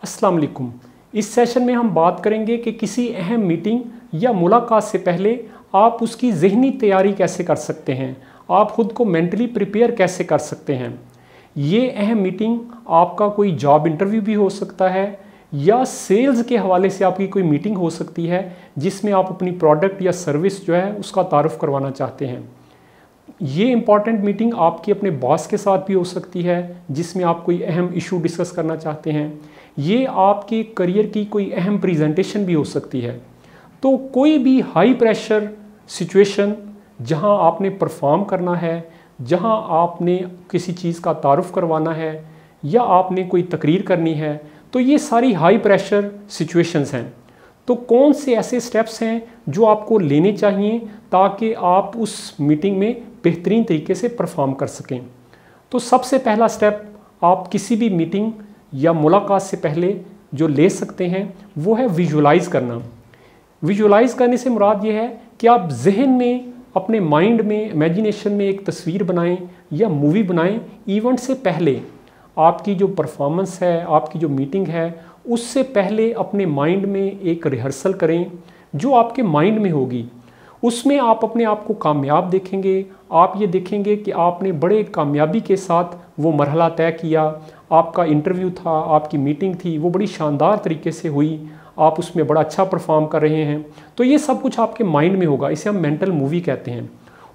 अस्सलाम वालेकुम। इस सेशन में हम बात करेंगे कि किसी अहम मीटिंग या मुलाकात से पहले आप उसकी ज़हनी तैयारी कैसे कर सकते हैं, आप ख़ुद को मेंटली प्रिपेयर कैसे कर सकते हैं। ये अहम मीटिंग आपका कोई जॉब इंटरव्यू भी हो सकता है या सेल्स के हवाले से आपकी कोई मीटिंग हो सकती है जिसमें आप अपनी प्रोडक्ट या सर्विस जो है उसका तारुफ करवाना चाहते हैं। ये इम्पॉर्टेंट मीटिंग आपकी अपने बॉस के साथ भी हो सकती है जिसमें आप कोई अहम इशू डिस्कस करना चाहते हैं। ये आपके करियर की कोई अहम प्रेजेंटेशन भी हो सकती है। तो कोई भी हाई प्रेशर सिचुएशन जहां आपने परफॉर्म करना है, जहां आपने किसी चीज़ का तारुफ करवाना है या आपने कोई तकरीर करनी है, तो ये सारी हाई प्रेशर सिचुएशंस हैं। तो कौन से ऐसे स्टेप्स हैं जो आपको लेने चाहिए ताकि आप उस मीटिंग में बेहतरीन तरीके से परफॉर्म कर सकें। तो सबसे पहला स्टेप आप किसी भी मीटिंग या मुलाकात से पहले जो ले सकते हैं वो है विजुलाइज़ करना। विजुलाइज़ करने से मुराद ये है कि आप जहन में, अपने माइंड में, इमेजिनेशन में एक तस्वीर बनाएं या मूवी बनाएं। इवेंट से पहले आपकी जो परफॉर्मेंस है, आपकी जो मीटिंग है, उससे पहले अपने माइंड में एक रिहर्सल करें जो आपके माइंड में होगी। उसमें आप अपने आप को कामयाब देखेंगे। आप ये देखेंगे कि आपने बड़े कामयाबी के साथ वो मरहला तय किया, आपका इंटरव्यू था, आपकी मीटिंग थी, वो बड़ी शानदार तरीके से हुई, आप उसमें बड़ा अच्छा परफॉर्म कर रहे हैं। तो ये सब कुछ आपके माइंड में होगा। इसे हम मेंटल मूवी कहते हैं।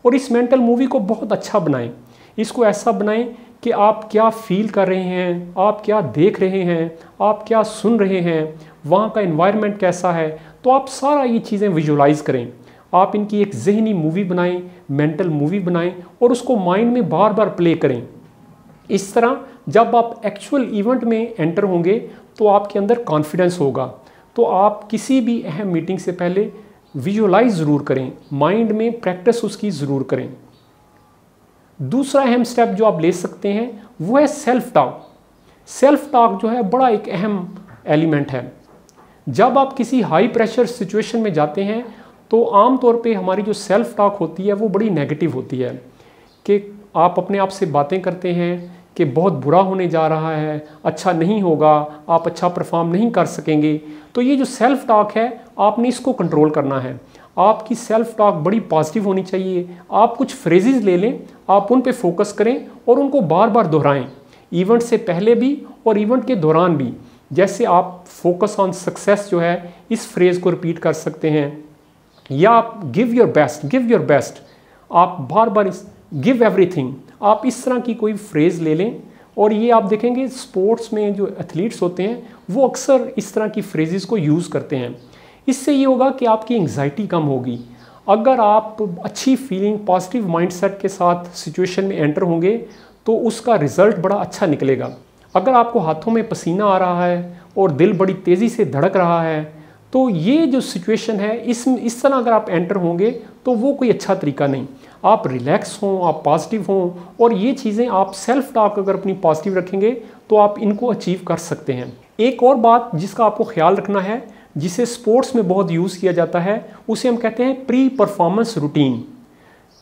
और इस मेंटल मूवी को बहुत अच्छा बनाएं। इसको ऐसा बनाएं कि आप क्या फील कर रहे हैं, आप क्या देख रहे हैं, आप क्या सुन रहे हैं, वहाँ का एनवायरनमेंट कैसा है। तो आप सारा ये चीज़ें विजुलाइज़ करें। आप इनकी एक जहनी मूवी बनाएं, मेंटल मूवी बनाएं और उसको माइंड में बार बार प्ले करें। इस तरह जब आप एक्चुअल इवेंट में एंटर होंगे तो आपके अंदर कॉन्फिडेंस होगा। तो आप किसी भी अहम मीटिंग से पहले विजुलाइज ज़रूर करें, माइंड में प्रैक्टिस उसकी ज़रूर करें। दूसरा अहम स्टेप जो आप ले सकते हैं वो है सेल्फ टॉक। सेल्फ टॉक जो है बड़ा एक अहम एलिमेंट है। जब आप किसी हाई प्रेशर सिचुएशन में जाते हैं तो आम तौर पे हमारी जो सेल्फ टॉक होती है वो बड़ी नेगेटिव होती है कि आप अपने आप से बातें करते हैं कि बहुत बुरा होने जा रहा है, अच्छा नहीं होगा, आप अच्छा परफॉर्म नहीं कर सकेंगे। तो ये जो सेल्फ टॉक है आपने इसको कंट्रोल करना है। आपकी सेल्फ टॉक बड़ी पॉजिटिव होनी चाहिए। आप कुछ फ्रेजेस ले लें, आप उन पे फोकस करें और उनको बार बार दोहराएं, इवेंट से पहले भी और इवेंट के दौरान भी। जैसे आप फोकस ऑन सक्सेस जो है इस फ्रेज़ को रिपीट कर सकते हैं, या आप गिव योर बेस्ट, आप बार बार गिव एवरीथिंग, आप इस तरह की कोई फ्रेज़ ले लें। और ये आप देखेंगे स्पोर्ट्स में जो एथलीट्स होते हैं वो अक्सर इस तरह की फ्रेजेस को यूज़ करते हैं। इससे ये होगा कि आपकी एंग्जाइटी कम होगी। अगर आप अच्छी फीलिंग, पॉजिटिव माइंडसेट के साथ सिचुएशन में एंटर होंगे तो उसका रिज़ल्ट बड़ा अच्छा निकलेगा। अगर आपको हाथों में पसीना आ रहा है और दिल बड़ी तेज़ी से धड़क रहा है तो ये जो सिचुएशन है इस तरह अगर आप एंटर होंगे तो वो कोई अच्छा तरीका नहीं। आप रिलैक्स हों, आप पॉजिटिव हों और ये चीज़ें आप सेल्फ टॉक अगर अपनी पॉजिटिव रखेंगे तो आप इनको अचीव कर सकते हैं। एक और बात जिसका आपको ख्याल रखना है, जिसे स्पोर्ट्स में बहुत यूज़ किया जाता है, उसे हम कहते हैं प्री परफॉर्मेंस रूटीन।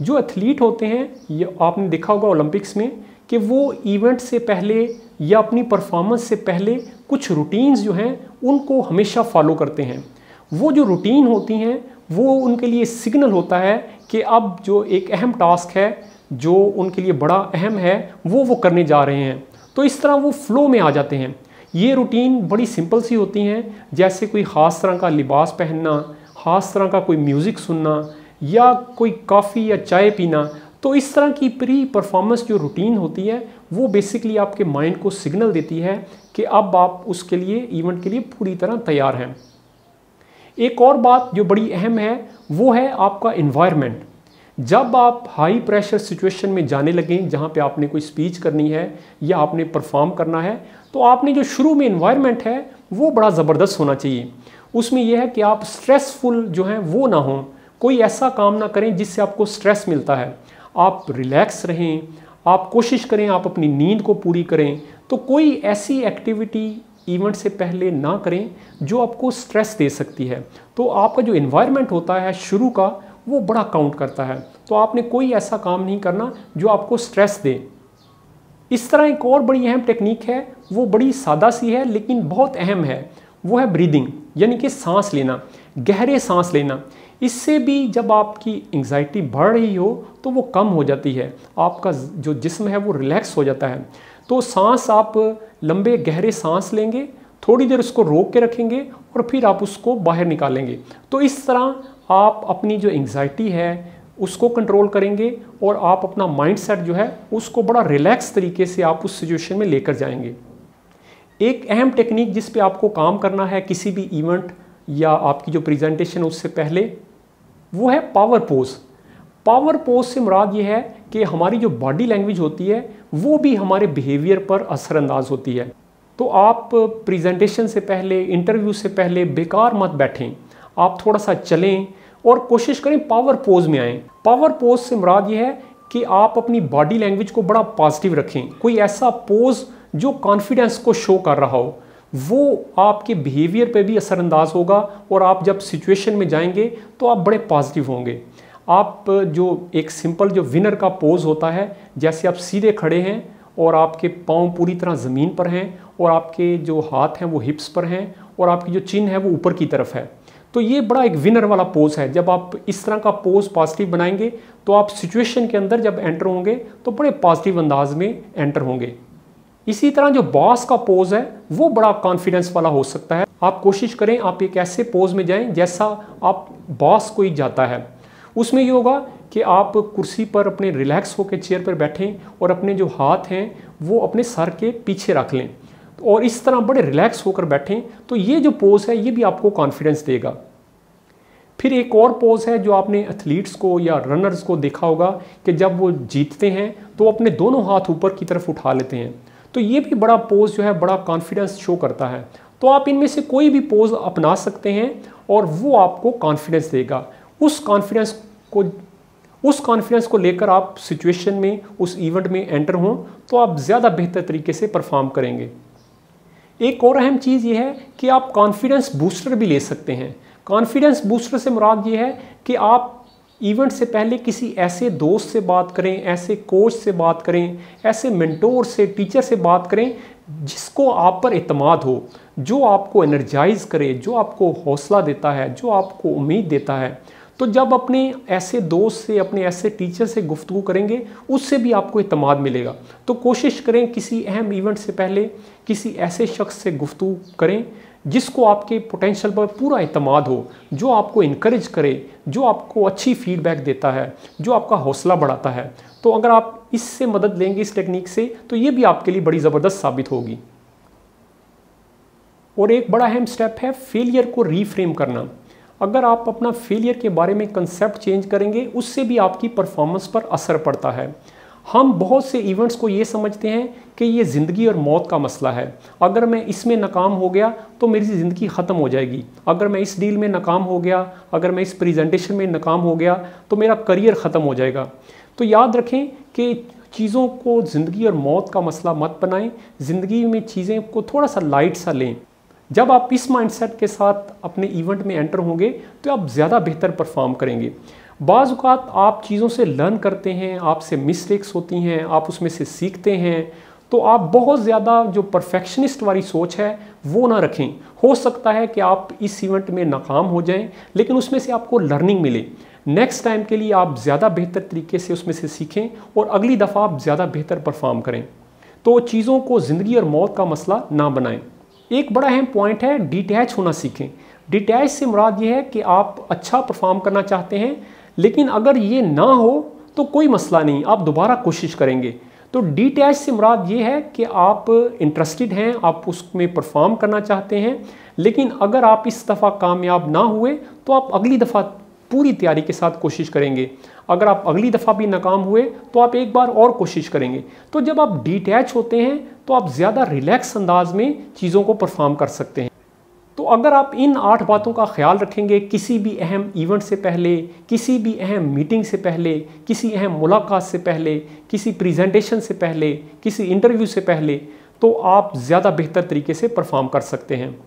जो एथलीट होते हैं, ये आपने देखा होगा ओलंपिक्स में, कि वो इवेंट से पहले या अपनी परफॉर्मेंस से पहले कुछ रूटीन्स जो हैं उनको हमेशा फॉलो करते हैं। वो जो रूटीन होती हैं वो उनके लिए सिग्नल होता है कि अब जो एक अहम टास्क है जो उनके लिए बड़ा अहम है वो करने जा रहे हैं। तो इस तरह वो फ्लो में आ जाते हैं। ये रूटीन बड़ी सिंपल सी होती हैं, जैसे कोई ख़ास तरह का लिबास पहनना, ख़ास तरह का कोई म्यूज़िक सुनना या कोई कॉफ़ी या चाय पीना। तो इस तरह की प्री परफॉर्मेंस जो रूटीन होती है वो बेसिकली आपके माइंड को सिग्नल देती है कि अब आप उसके लिए, इवेंट के लिए पूरी तरह तैयार हैं। एक और बात जो बड़ी अहम है वो है आपका एनवायरनमेंट। जब आप हाई प्रेशर सिचुएशन में जाने लगें जहाँ पे आपने कोई स्पीच करनी है या आपने परफॉर्म करना है, तो आपने जो शुरू में एनवायरनमेंट है वो बड़ा ज़बरदस्त होना चाहिए। उसमें यह है कि आप स्ट्रेसफुल जो हैं वो ना हों, कोई ऐसा काम ना करें जिससे आपको स्ट्रेस मिलता है। आप रिलैक्स रहें, आप कोशिश करें आप अपनी नींद को पूरी करें। तो कोई ऐसी एक्टिविटी इवेंट से पहले ना करें जो आपको स्ट्रेस दे सकती है। तो आपका जो एनवायरनमेंट होता है शुरू का वो बड़ा काउंट करता है। तो आपने कोई ऐसा काम नहीं करना जो आपको स्ट्रेस दे। इस तरह एक और बड़ी अहम टेक्निक है, वो बड़ी सादा सी है लेकिन बहुत अहम है, वो है ब्रीदिंग, यानी कि सांस लेना, गहरे सांस लेना। इससे भी जब आपकी एंग्जाइटी बढ़ रही हो तो वो कम हो जाती है, आपका जो जिस्म है वो रिलैक्स हो जाता है। तो सांस आप लंबे गहरे सांस लेंगे, थोड़ी देर उसको रोक के रखेंगे और फिर आप उसको बाहर निकालेंगे। तो इस तरह आप अपनी जो एंग्जाइटी है उसको कंट्रोल करेंगे और आप अपना माइंडसेट जो है उसको बड़ा रिलैक्स तरीके से आप उस सिचुएशन में लेकर जाएंगे। एक अहम टेक्निक जिस पे आपको काम करना है किसी भी इवेंट या आपकी जो प्रेजेंटेशन उससे पहले, वो है पावर पोज। पावर पोज से मुराद ये है कि हमारी जो बॉडी लैंग्वेज होती है वो भी हमारे बिहेवियर पर असरअंदाज होती है। तो आप प्रेजेंटेशन से पहले, इंटरव्यू से पहले बेकार मत बैठें, आप थोड़ा सा चलें और कोशिश करें पावर पोज में आएँ। पावर पोज से मुराद ये है कि आप अपनी बॉडी लैंग्वेज को बड़ा पॉजिटिव रखें, कोई ऐसा पोज जो कॉन्फिडेंस को शो कर रहा हो, वो आपके बिहेवियर पे भी असरअंदाज होगा और आप जब सिचुएशन में जाएंगे तो आप बड़े पॉजिटिव होंगे। आप जो एक सिंपल जो विनर का पोज होता है, जैसे आप सीधे खड़े हैं और आपके पाँव पूरी तरह ज़मीन पर हैं और आपके जो हाथ हैं वो हिप्स पर हैं और आपकी जो चिन है वो ऊपर की तरफ है, तो ये बड़ा एक विनर वाला पोज है। जब आप इस तरह का पोज पॉजिटिव बनाएंगे तो आप सिचुएशन के अंदर जब एंटर होंगे तो बड़े पॉजिटिव अंदाज में एंटर होंगे। इसी तरह जो बॉस का पोज है वो बड़ा कॉन्फिडेंस वाला हो सकता है। आप कोशिश करें आप एक ऐसे पोज में जाएं जैसा आप बॉस कोई जाता है। उसमें ये होगा कि आप कुर्सी पर अपने रिलैक्स होकर चेयर पर बैठें और अपने जो हाथ हैं वो अपने सर के पीछे रख लें और इस तरह बड़े रिलैक्स होकर बैठें। तो ये जो पोज है ये भी आपको कॉन्फिडेंस देगा। फिर एक और पोज है जो आपने एथलीट्स को या रनर्स को देखा होगा कि जब वो जीतते हैं तो अपने दोनों हाथ ऊपर की तरफ उठा लेते हैं। तो ये भी बड़ा पोज जो है बड़ा कॉन्फिडेंस शो करता है। तो आप इनमें से कोई भी पोज अपना सकते हैं और वो आपको कॉन्फिडेंस देगा। उस कॉन्फिडेंस को लेकर आप सिचुएशन में, उस इवेंट में एंटर हों तो आप ज़्यादा बेहतर तरीके से परफॉर्म करेंगे। एक और अहम चीज़ ये है कि आप कॉन्फिडेंस बूस्टर भी ले सकते हैं। कॉन्फिडेंस बूस्टर से मुराद ये है कि आप इवेंट से पहले किसी ऐसे दोस्त से बात करें, ऐसे कोच से बात करें, ऐसे मेंटोर से, टीचर से बात करें जिसको आप पर एतमाद हो, जो आपको एनर्जाइज करे, जो आपको हौसला देता है, जो आपको उम्मीद देता है। तो जब अपने ऐसे दोस्त से, अपने ऐसे टीचर से गुफ्तगू करेंगे उससे भी आपको एतमाद मिलेगा। तो कोशिश करें किसी अहम इवेंट से पहले किसी ऐसे शख्स से गुफ्तगू करें जिसको आपके पोटेंशियल पर पूरा एतमाद हो, जो आपको इनकरेज करे, जो आपको अच्छी फीडबैक देता है, जो आपका हौसला बढ़ाता है। तो अगर आप इससे मदद लेंगे इस टेक्निक से तो ये भी आपके लिए बड़ी ज़बरदस्त साबित होगी। और एक बड़ा अहम स्टेप है फेलियर को रीफ्रेम करना। अगर आप अपना फेलियर के बारे में कंसेप्ट चेंज करेंगे उससे भी आपकी परफॉर्मेंस पर असर पड़ता है। हम बहुत से इवेंट्स को ये समझते हैं कि ये ज़िंदगी और मौत का मसला है, अगर मैं इसमें नाकाम हो गया तो मेरी ज़िंदगी ख़त्म हो जाएगी, अगर मैं इस डील में नाकाम हो गया, अगर मैं इस प्रेजेंटेशन में नाकाम हो गया तो मेरा करियर ख़त्म हो जाएगा। तो याद रखें कि चीज़ों को ज़िंदगी और मौत का मसला मत बनाएं, ज़िंदगी में चीज़ें को थोड़ा सा लाइट सा लें। जब आप इस माइंडसेट के साथ अपने इवेंट में एंटर होंगे तो आप ज़्यादा बेहतर परफॉर्म करेंगे। बाज़ औक़ात आप चीज़ों से लर्न करते हैं, आपसे मिस्टेक्स होती हैं, आप उसमें से सीखते हैं, तो आप बहुत ज़्यादा जो परफेक्शनिस्ट वाली सोच है वो ना रखें। हो सकता है कि आप इस इवेंट में नाकाम हो जाएं लेकिन उसमें से आपको लर्निंग मिले, नेक्स्ट टाइम के लिए आप ज़्यादा बेहतर तरीके से उसमें से सीखें और अगली दफ़ा आप ज़्यादा बेहतर परफॉर्म करें। तो चीज़ों को ज़िंदगी और मौत का मसला ना बनाएं। एक बड़ा अहम पॉइंट है डिटैच होना सीखें। डिटैच से मुराद ये है कि आप अच्छा परफॉर्म करना चाहते हैं लेकिन अगर ये ना हो तो कोई मसला नहीं, आप दोबारा कोशिश करेंगे। तो डिटैच से मुराद ये है कि आप इंटरेस्टेड हैं, आप उसमें परफॉर्म करना चाहते हैं, लेकिन अगर आप इस दफ़ा कामयाब ना हुए तो आप अगली दफ़ा पूरी तैयारी के साथ कोशिश करेंगे। अगर आप अगली दफ़ा भी नाकाम हुए तो आप एक बार और कोशिश करेंगे। तो जब आप डिटैच होते हैं तो आप ज़्यादा रिलैक्स अंदाज में चीज़ों को परफॉर्म कर सकते हैं। तो अगर आप इन 8 बातों का ख्याल रखेंगे किसी भी अहम इवेंट से पहले, किसी भी अहम मीटिंग से पहले, किसी अहम मुलाकात से पहले, किसी प्रेजेंटेशन से पहले, किसी इंटरव्यू से पहले, तो आप ज़्यादा बेहतर तरीके से परफॉर्म कर सकते हैं।